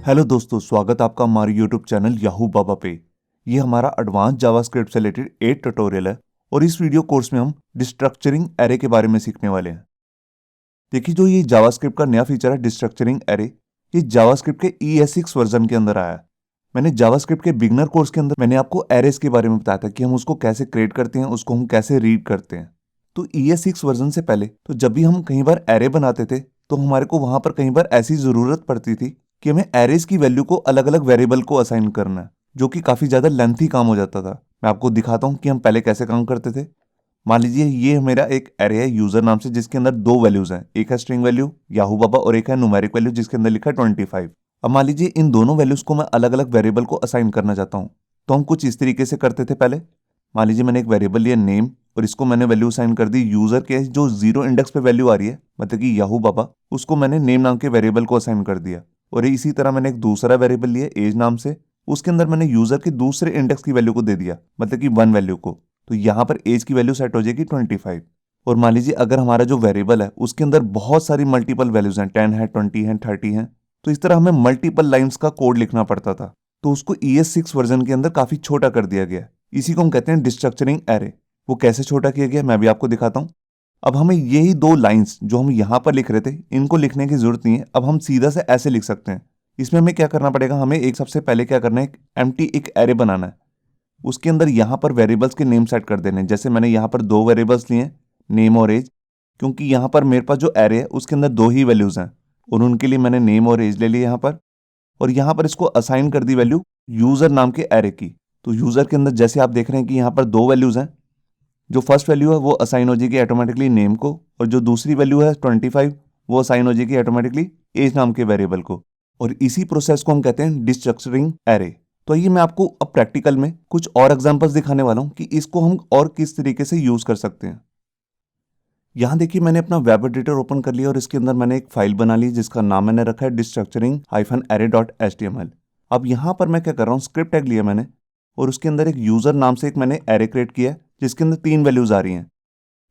Hello दोस्तों, स्वागत है आपका हमारे यूट्यूब चैनल याहू बाबा पे। ये हमारा एडवांस जावास्क्रिप्ट से रिलेटेड 8 ट्यूटोरियल है और इस वीडियो कोर्स में हम डिस्ट्रक्चरिंग एरे के बारे में सीखने वाले हैं। देखिए, जो ये जावास्क्रिप्ट का नया फीचर है डिस्ट्रक्चरिंग एरे, ये जावास्क्रिप्ट के ES6 वर्जन के अंदर आया है। मैंने जावास्क्रिप्ट के बिगनर कोर्स के अंदर मैंने आपको एरेस के बारे में बताया था कि हम उसको कैसे क्रिएट करते हैं, उसको हम कैसे रीड करते हैं। तो ES6 वर्जन से पहले तो जब भी हम कई बार एरे बनाते थे तो हमारे को वहां पर कई बार ऐसी जरूरत पड़ती थी कि हमें एरेस की वैल्यू को अलग अलग वेरिएबल को असाइन करना है, जो कि काफी ज्यादा लेंथी काम हो जाता था। मैं आपको दिखाता हूँ कि हम पहले कैसे काम करते थे। मान लीजिए ये मेरा एक एरे है यूजर नाम से, जिसके अंदर दो वैल्यूज हैं, एक है स्ट्रिंग वैल्यू याहू बाबा और एक है न्यूमेरिक वैल्यू जिसके अंदर लिखा है 25। अब मान लीजिए इन दोनों वैल्यूज को मैं अलग अलग वेरिएबल को असाइन करना चाहता हूँ, तो हम कुछ इस तरीके से करते थे पहले। मान लीजिए मैंने एक वेरिएबल लिया नेम और इसको मैंने वैल्यू असाइन कर दी यूजर के जो 0 इंडेक्स पे वैल्यू आ रही है, मतलब कि याहू बाबा, उसको मैंने नेम नाम के वेरिएबल को असाइन कर दिया। और इसी तरह मैंने एक दूसरा वेरिएबल लिया एज नाम से, उसके अंदर मैंने यूजर के दूसरे इंडेक्स की वैल्यू को दे दिया, मतलब कि 1 वैल्यू को। तो यहाँ पर एज की वैल्यू सेट हो जाएगी 25। और मान लीजिए अगर हमारा जो वेरिएबल है उसके अंदर बहुत सारी मल्टीपल वैल्यूज हैं, 10 है, 20 है, 30 है, तो इस तरह हमें मल्टीपल लाइंस का कोड लिखना पड़ता था। तो उसको ES6 वर्जन के अंदर काफी छोटा कर दिया गया। इसी को हम कहते हैं डिस्ट्रक्चरिंग एरे। वो कैसे छोटा किया गया मैं भी आपको दिखाता हूँ। अब हमें यही दो लाइंस जो हम यहाँ पर लिख रहे थे इनको लिखने की जरूरत नहीं है, अब हम सीधा से ऐसे लिख सकते हैं। इसमें हमें क्या करना पड़ेगा, हमें एक सबसे पहले क्या करना है, एक एम्प्टी एक एरे बनाना है। उसके अंदर यहाँ पर वेरिएबल्स के नेम सेट कर देने हैं। जैसे मैंने यहाँ पर दो वेरिएबल्स लिए, नेम और एज, क्योंकि यहाँ पर मेरे पास जो एरे है उसके अंदर दो ही वैल्यूज हैं और उनके लिए मैंने नेम और एज ले लिया यहाँ पर। और यहाँ पर इसको असाइन कर दी वैल्यू यूजर नाम के एरे की। तो यूजर के अंदर जैसे आप देख रहे हैं कि यहाँ पर दो वैल्यूज हैं, जो फर्स्ट वैल्यू है वो असाइन हो जाएगी ऑटोमेटिकली नेम को, और जो दूसरी वैल्यू है 25 वो असाइन हो जाएगी ऑटोमेटिकली एज नाम के वेरिएबल को। और इसी प्रोसेस को हम कहते हैं डिस्ट्रक्चरिंग एरे। तो आइए मैं आपको अब प्रैक्टिकल में कुछ और एग्जांपल्स दिखाने वाला हूं कि इसको हम और किस तरीके से यूज कर सकते हैं। यहाँ देखिए मैंने अपना वेब एडिटर ओपन कर लिया और इसके अंदर मैंने एक फाइल बना ली जिसका नाम मैंने रखा है डिस्ट्रक्चरिंग-array.html। अब यहाँ पर मैं क्या कर रहा हूँ, स्क्रिप्ट टैग लिया मैंने और उसके अंदर एक यूजर नाम से एक मैंने एरे क्रिएट किया है जिसके अंदर तीन वैल्यूज आ रही हैं।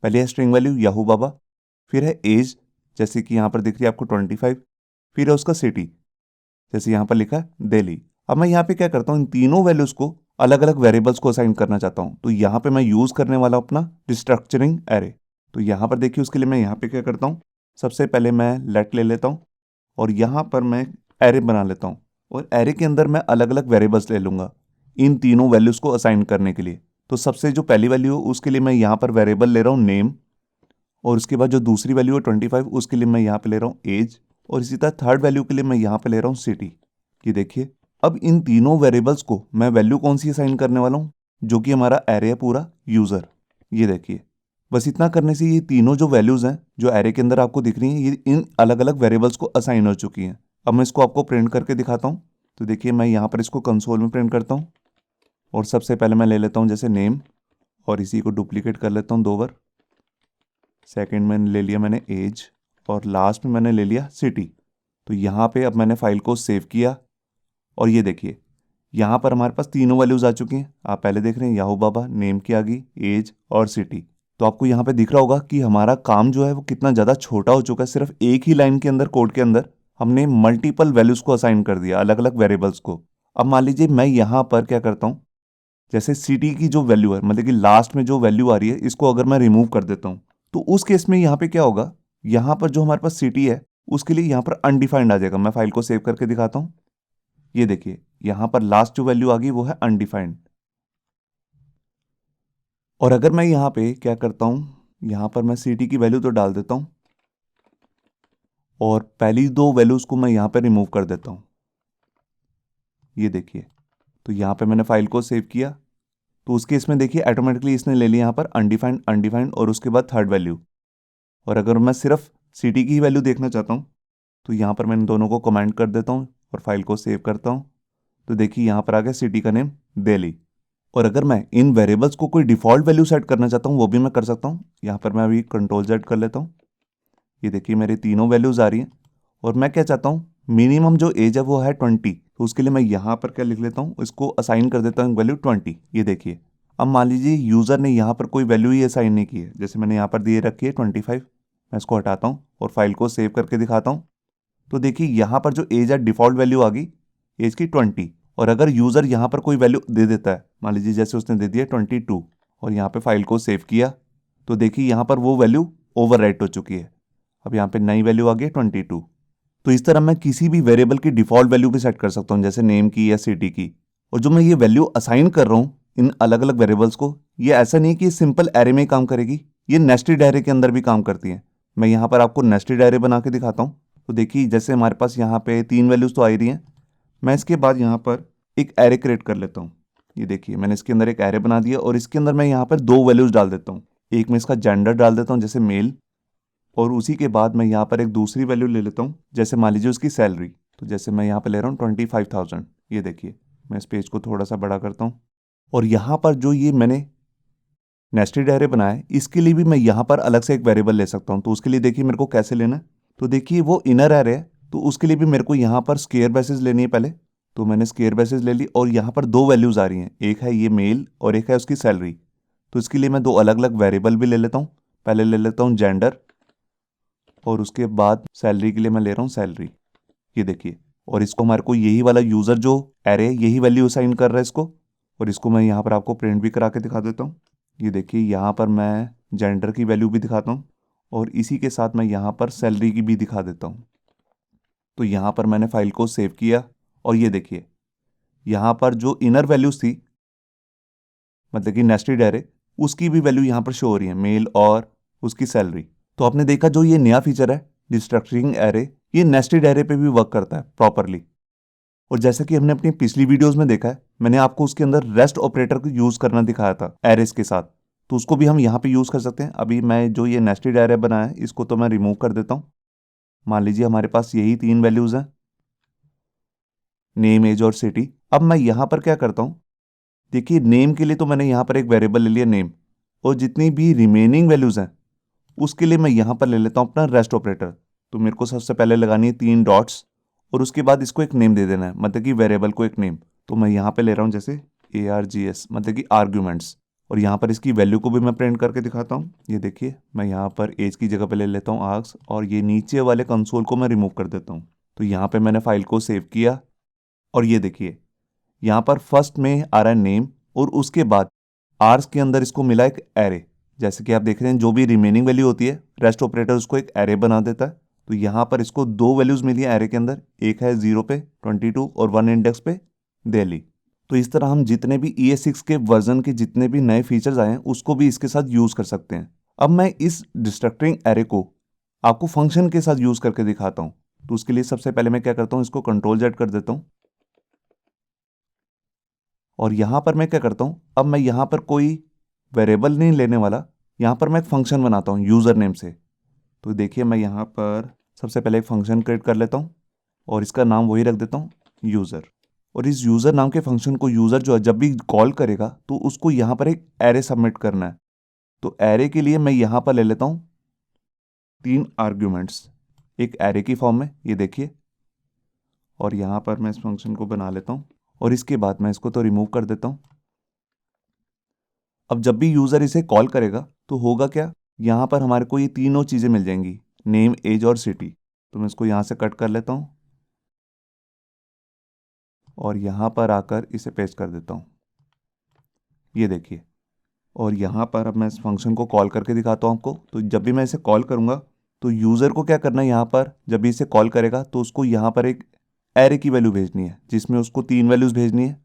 पहले है स्ट्रिंग वैल्यू याहू बाबा, फिर है एज जैसे कि यहाँ पर दिख रही है आपको 25, फिर है उसका सिटी जैसे यहाँ पर लिखा है दिल्ली। अब मैं यहाँ पे क्या करता हूँ, इन तीनों वैल्यूज को अलग अलग वेरिएबल्स को असाइन करना चाहता हूँ। तो यहाँ पे मैं यूज करने वाला हूँ अपना डिस्ट्रक्चरिंग एरे। तो यहाँ पर देखिए उसके लिए मैं यहाँ पे क्या करता हूँ, सबसे पहले मैं लेट ले लेता हूँ और यहाँ पर मैं एरे बना लेता हूँ और एरे के अंदर मैं अलग अलग वेरिएबल्स ले लूंगा इन तीनों वैल्यूज को असाइन करने के लिए। तो सबसे जो पहली वैल्यू है उसके लिए मैं यहाँ पर वेरिएबल ले रहा हूँ नेम, और उसके बाद जो दूसरी वैल्यू है 25 उसके लिए मैं यहाँ पे ले रहा हूँ एज, और इसी तरह थर्ड वैल्यू के लिए मैं यहाँ पे ले रहा हूँ सिटी। ये देखिए अब इन तीनों वेरिएबल्स को मैं वैल्यू कौन सी असाइन करने वाला हूँ, जो कि हमारा एरे है पूरा यूजर। ये देखिए बस इतना करने से ये तीनों जो वैल्यूज हैं जो एरे के अंदर आपको दिख रही हैं, ये इन अलग अलग वेरिएबल्स को असाइन हो चुकी हैं। अब मैं इसको आपको प्रिंट करके दिखाता हूँ। तो देखिए मैं यहाँ पर इसको कंसोल में प्रिंट करता हूँ और सबसे पहले मैं ले लेता हूँ जैसे नेम और इसी को डुप्लीकेट कर लेता हूँ 2 बार। सेकेंड में ले लिया मैंने एज और लास्ट में मैंने ले लिया सिटी। तो यहाँ पे अब मैंने फाइल को सेव किया और ये देखिए यहाँ पर हमारे पास तीनों वैल्यूज आ चुकी हैं। आप पहले देख रहे हैं याहू बाबा, नेम की आ गई, एज और सिटी। तो आपको यहाँ पे दिख रहा होगा कि हमारा काम जो है वो कितना ज़्यादा छोटा हो चुका है। सिर्फ एक ही लाइन के अंदर कोड के अंदर हमने मल्टीपल वैल्यूज को असाइन कर दिया, अलग अलग वेरिएबल्स को। अब मान लीजिए मैं यहाँ पर क्या करता हूँ, जैसे सिटी की जो वैल्यू है, मतलब कि लास्ट में जो वैल्यू आ रही है, इसको अगर मैं रिमूव कर देता हूँ तो उस केस में यहाँ पे क्या होगा, यहाँ पर जो हमारे पास सिटी है उसके लिए यहाँ पर अनडिफाइंड आ जाएगा। मैं फाइल को सेव करके दिखाता हूँ। ये देखिए यहाँ पर लास्ट जो वैल्यू आ गई वो है अनडिफाइंड। और अगर मैं यहाँ पे क्या करता हूँ, यहाँ पर मैं सिटी की वैल्यू तो डाल देता हूँ और पहली दो वैल्यूज को मैं यहाँ पे रिमूव कर देता हूँ। ये देखिए तो यहाँ पे मैंने फाइल को सेव किया तो उसके इसमें देखिए ऑटोमेटिकली इसने ले लिया यहाँ पर अनडिफाइंड अनडिफाइंड और उसके बाद थर्ड वैल्यू। और अगर मैं सिर्फ सिटी की ही वैल्यू देखना चाहता हूँ तो यहाँ पर मैं इन दोनों को कमेंट कर देता हूँ और फाइल को सेव करता हूँ। तो देखिए यहाँ पर आ गया सिटी का नेम दिल्ली। और अगर मैं इन वेरिएबल्स को कोई डिफ़ॉल्ट वैल्यू सेट करना चाहता हूँ वो भी मैं कर सकता हूँ। यहाँ पर मैं अभी Ctrl+Z कर लेता हूँ। ये देखिए मेरी तीनों वैल्यूज़ आ रही हैं और मैं क्या चाहता हूँ, मिनिमम जो एज है वो है 20। तो उसके लिए मैं यहाँ पर क्या लिख लेता हूँ, इसको असाइन कर देता हूँ वैल्यू 20। ये देखिए अब मान लीजिए यूज़र ने यहाँ पर कोई वैल्यू ही असाइन नहीं की है, जैसे मैंने यहाँ पर दिए रखी है 25। मैं इसको हटाता हूँ और फाइल को सेव करके दिखाता हूँ। तो देखिए यहाँ पर जो एज है डिफ़ॉल्ट वैल्यू आ गई एज की 20। और अगर यूज़र यहाँ पर कोई वैल्यू दे देता है, मान लीजिए जैसे उसने दे दिया 22 और यहाँ पे फाइल को सेव किया, तो देखिए यहाँ पर वो वैल्यू ओवरराइट हो चुकी है। अब यहाँ पे नई वैल्यू आ गई 22। तो इस तरह मैं किसी भी वेरिएबल की डिफ़ॉल्ट वैल्यू भी सेट कर सकता हूँ, जैसे नेम की या सिटी की। और जो मैं ये वैल्यू असाइन कर रहा हूँ इन अलग अलग वेरिएबल्स को, ये ऐसा नहीं कि सिंपल एरे में ही काम करेगी, ये नेस्टेड एरे के अंदर भी काम करती है। मैं यहाँ पर आपको नेस्टेड एरे बना के दिखाता हूँ। तो देखिए जैसे हमारे पास यहाँ पे 3 वैल्यूज़ तो आ ही रही हैं। मैं इसके बाद यहाँ पर एक एरे क्रिएट कर लेता हूँ। ये देखिए मैंने इसके अंदर एक एरे बना दिया और इसके अंदर मैं यहाँ पर 2 वैल्यूज़ डाल देता हूँ। एक में इसका जेंडर डाल देता हूँ, जैसे मेल, और उसी के बाद मैं यहाँ पर एक दूसरी वैल्यू ले लेता हूँ, जैसे मान लीजिए उसकी सैलरी। तो जैसे मैं यहाँ पर ले रहा हूँ 25,000। ये देखिए मैं इस पेज को थोड़ा सा बड़ा करता हूँ। और यहाँ पर जो ये मैंने नेस्टेड एरे बनाया है, इसके लिए भी मैं यहाँ पर अलग से एक वेरिएबल ले सकता हूँ। तो उसके लिए देखिए मेरे को कैसे लेना है। तो देखिए वो इनर एरे है, तो उसके लिए भी मेरे को यहाँ पर स्क्वायर बेसिस लेनी है पहले। तो मैंने स्क्वायर बेसिस ले ली और यहाँ पर 2 वैल्यूज़ आ रही हैं, एक है ये मेल और एक है उसकी सैलरी। तो इसके लिए मैं 2 अलग अलग वेरिएबल भी ले लेता हूँ। पहले ले लेता हूँ जेंडर और उसके बाद सैलरी के लिए मैं ले रहा हूँ सैलरी। ये देखिए, और इसको हमारे को यही वाला यूज़र जो एरे यही वैल्यू असाइन कर रहा है इसको। और इसको मैं यहाँ पर आपको प्रिंट भी करा के दिखा देता हूँ। ये देखिए यहाँ पर मैं जेंडर की वैल्यू भी दिखाता हूँ और इसी के साथ मैं यहाँ पर सैलरी की भी दिखा देता हूँ। तो यहाँ पर मैंने फाइल को सेव किया और ये देखिए यहाँ पर जो इनर वैल्यूज़ थी, मतलब कि नेस्टेड एरे, उसकी भी वैल्यू यहाँ पर शो हो रही है, मेल और उसकी सैलरी। तो आपने देखा जो ये नया फीचर है डिस्ट्रक्चरिंग एरे, ये नेस्टेड एरे पे भी वर्क करता है प्रॉपरली। और जैसा कि हमने अपनी पिछली वीडियोस में देखा है, मैंने आपको उसके अंदर रेस्ट ऑपरेटर को यूज़ करना दिखाया था एरेस के साथ, तो उसको भी हम यहाँ पे यूज़ कर सकते हैं। अभी मैं जो ये नेस्टेड एरे बनाया है इसको तो मैं रिमूव कर देता हूँ। मान लीजिए हमारे पास यही 3 वैल्यूज़ हैं, नेम, एज और सिटी। अब मैं यहाँ पर क्या करता हूँ, देखिए नेम के लिए तो मैंने यहाँ पर एक वेरिएबल ले लिया नेम, और जितनी भी रिमेनिंग वैल्यूज़ हैं उसके लिए मैं यहाँ पर ले लेता हूँ अपना रेस्ट ऑपरेटर। तो मेरे को सबसे पहले लगानी है 3 डॉट्स और उसके बाद इसको एक नेम दे देना है, मतलब कि वेरिएबल को एक नेम। तो मैं यहाँ पे ले रहा हूँ जैसे ARGS, मतलब कि आर्ग्यूमेंट्स। और यहाँ पर इसकी वैल्यू को भी मैं प्रिंट करके दिखाता हूँ। ये देखिए मैं यहाँ पर एज की जगह पे ले लेता हूँ आर्क्स और ये नीचे वाले कंसोल को मैं रिमूव कर देता हूँ। तो यहाँ पे मैंने फाइल को सेव किया और ये देखिए यहाँ पर फर्स्ट में आ रहा है नेम और उसके बाद आर्स के अंदर इसको मिला एक एरे। जैसे कि आप देख रहे हैं जो भी रिमेनिंग वैल्यू होती है रेस्ट ऑपरेटर उसको एक एरे बना देता है। तो यहाँ पर इसको 2 वैल्यूज़ मिली है एरे के अंदर, एक है 0 पे 22 और 1 इंडेक्स पे दिल्ली। तो इस तरह हम जितने भी ES6 के वर्जन के जितने भी नए फीचर्स आए हैं उसको भी इसके साथ यूज़ कर सकते हैं। अब मैं इस डिस्ट्रक्टिंग एरे को आपको फंक्शन के साथ यूज़ करके दिखाता हूँ। तो उसके लिए सबसे पहले मैं क्या करता हूँ, इसको Ctrl+Z कर देता हूँ और यहाँ पर मैं क्या करता हूँ, अब मैं यहाँ पर कोई वेरिएबल नहीं लेने वाला, यहाँ पर मैं एक फंक्शन बनाता हूँ यूज़र नेम से। तो देखिए मैं यहाँ पर सबसे पहले एक फंक्शन क्रिएट कर लेता हूँ और इसका नाम वही रख देता हूँ यूज़र। और इस यूज़र नाम के फंक्शन को यूज़र जो है जब भी कॉल करेगा तो उसको यहाँ पर एक एरे सबमिट करना है। तो एरे के लिए मैं यहाँ पर ले लेता हूँ 3 आर्ग्यूमेंट्स एक एरे की फॉर्म में, ये देखिए। और यहाँ पर मैं इस फंक्शन को बना लेता हूँ और इसके बाद मैं इसको तो रिमूव कर देता हूँ। अब जब भी यूज़र इसे कॉल करेगा तो होगा क्या, यहाँ पर हमारे को ये तीनों चीज़ें मिल जाएंगी, नेम, एज और सिटी। तो मैं इसको यहाँ से कट कर लेता हूँ और यहाँ पर आकर इसे पेस्ट कर देता हूँ, ये देखिए। और यहाँ पर अब मैं इस फंक्शन को कॉल करके दिखाता हूँ आपको। तो जब भी मैं इसे कॉल करूँगा तो यूज़र को क्या करना है, यहाँ पर जब भी इसे कॉल करेगा तो उसको यहाँ पर एक एरे की वैल्यू भेजनी है जिसमें उसको 3 वैल्यूज़ भेजनी है,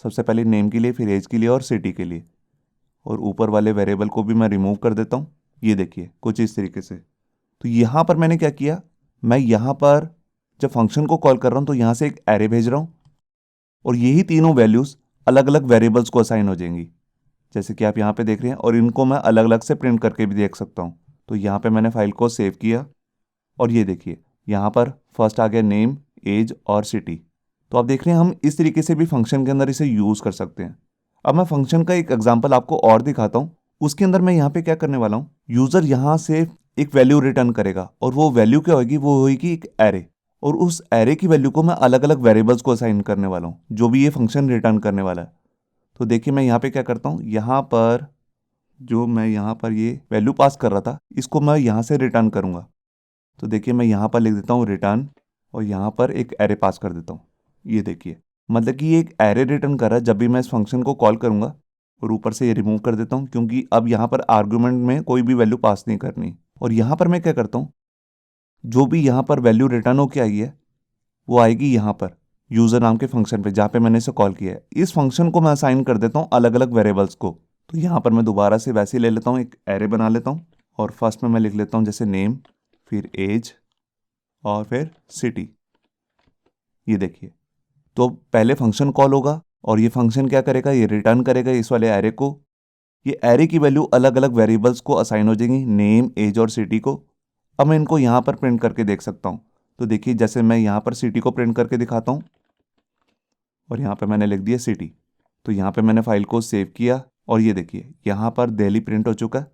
सबसे पहले नेम के लिए, फिर एज के लिए और सिटी के लिए। और ऊपर वाले वेरिएबल को भी मैं रिमूव कर देता हूँ, ये देखिए कुछ इस तरीके से। तो यहाँ पर मैंने क्या किया, मैं यहाँ पर जब फंक्शन को कॉल कर रहा हूँ तो यहाँ से एक एरे भेज रहा हूँ और यही तीनों वैल्यूज़ अलग अलग वेरिएबल्स को असाइन हो जाएंगी, जैसे कि आप यहाँ पे देख रहे हैं। और इनको मैं अलग अलग से प्रिंट करके भी देख सकता हूँ। तो यहाँ पे मैंने फाइल को सेव किया और ये देखिए यहाँ पर फर्स्ट आ गया नेम, एज और सिटी। तो आप देख रहे हैं हम इस तरीके से भी फंक्शन के अंदर इसे यूज़ कर सकते हैं। अब मैं फंक्शन का एक एग्जाम्पल आपको और दिखाता हूँ। उसके अंदर मैं यहाँ पे क्या करने वाला हूँ, यूज़र यहाँ से एक वैल्यू रिटर्न करेगा और वो वैल्यू क्या होगी, वो होगी एक एरे। और उस एरे की वैल्यू को मैं अलग अलग वेरिएबल्स को असाइन करने वाला हूँ जो भी ये फंक्शन रिटर्न करने वाला है। तो देखिए मैं यहाँ पे क्या करता हूँ, यहाँ पर जो मैं यहाँ पर ये वैल्यू पास कर रहा था इसको मैं यहाँ से रिटर्न करूँगा। तो देखिए मैं यहाँ पर लिख देता हूँ रिटर्न और यहाँ पर एक एरे पास कर देता हूँ, ये देखिए। मतलब कि ये एक एरे रिटर्न कर रहा है जब भी मैं इस फंक्शन को कॉल करूँगा। और ऊपर से ये रिमूव कर देता हूँ क्योंकि अब यहाँ पर आर्गुमेंट में कोई भी वैल्यू पास नहीं करनी। और यहाँ पर मैं क्या करता हूँ, जो भी यहाँ पर वैल्यू रिटर्न होके आई है वो आएगी यहाँ पर यूज़र नाम के फंक्शन पे जहाँ पे मैंने इसे कॉल किया है। इस फंक्शन को मैं असाइन कर देता हूँ अलग अलग वेरिएबल्स को। तो यहाँ पर मैं दोबारा से वैसे ही ले लेता हूँ, एक एरे बना लेता हूँ और फर्स्ट में मैं लिख लेता हूँ जैसे नेम, फिर एज और फिर सिटी। ये देखिए, तो पहले फंक्शन कॉल होगा और ये फंक्शन क्या करेगा, ये रिटर्न करेगा इस वाले एरे को। ये एरे की वैल्यू अलग अलग वेरिएबल्स को असाइन हो जाएंगी, नेम, एज और सिटी को। अब मैं इनको यहाँ पर प्रिंट करके देख सकता हूँ। तो देखिए, जैसे मैं यहाँ पर सिटी को प्रिंट करके दिखाता हूँ और यहाँ पे मैंने लिख दिया सिटी। तो यहाँ पे मैंने फाइल को सेव किया और ये देखिए यहाँ पर दिल्ली प्रिंट हो चुका है।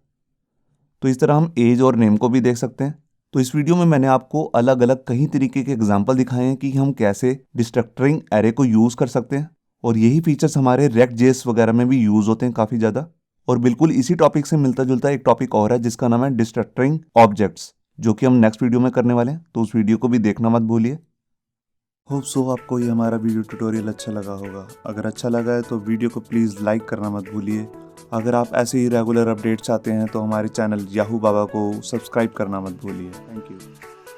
तो इस तरह हम एज और नेम को भी देख सकते हैं। तो इस वीडियो में मैंने आपको अलग अलग कई तरीके के एग्जाम्पल दिखाए हैं कि हम कैसे डिस्ट्रक्टरिंग एरे को यूज़ कर सकते हैं। और यही फीचर्स हमारे React.js वगैरह में भी यूज़ होते हैं काफ़ी ज़्यादा। और बिल्कुल इसी टॉपिक से मिलता जुलता एक टॉपिक और है जिसका नाम है डिस्ट्रक्टरिंग ऑब्जेक्ट्स, जो कि हम नेक्स्ट वीडियो में करने वाले हैं। तो उस वीडियो को भी देखना मत भूलिए। होप सो आपको ये हमारा वीडियो ट्यूटोरियल अच्छा लगा होगा। अगर अच्छा लगा है तो वीडियो को प्लीज़ लाइक करना मत भूलिए। अगर आप ऐसे ही रेगुलर अपडेट चाहते हैं तो हमारे चैनल याहू बाबा को सब्सक्राइब करना मत भूलिए। Thank you.